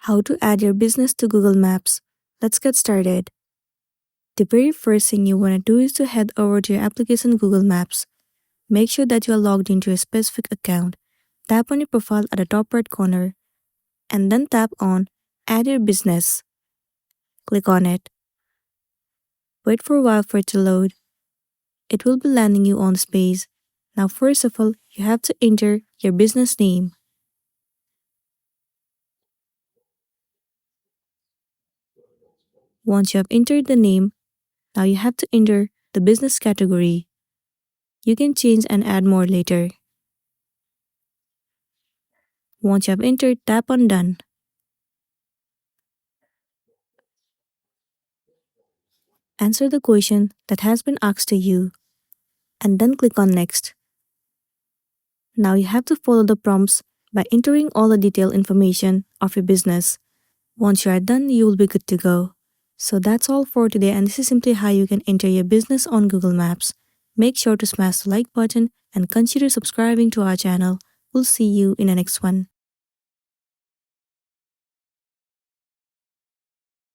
How to add your business to Google Maps. Let's get started. The very first thing you want to do is to head over to your application Google Maps. Make sure that you are logged into a specific account. Tap on your profile at the top right corner and then tap on Add Your Business. Click on it. Wait for a while for it to load. It will be landing you on this page. Now first of all, you have to enter your business name. Once you have entered the name, now you have to enter the business category. You can change and add more later. Once you have entered, tap on Done. Answer the question that has been asked to you, and then click on Next. Now you have to follow the prompts by entering all the detailed information of your business. Once you are done, you will be good to go. So that's all for today, and this is simply how you can enter your business on Google Maps. Make sure to smash the like button and consider subscribing to our channel. We'll see you in the next one.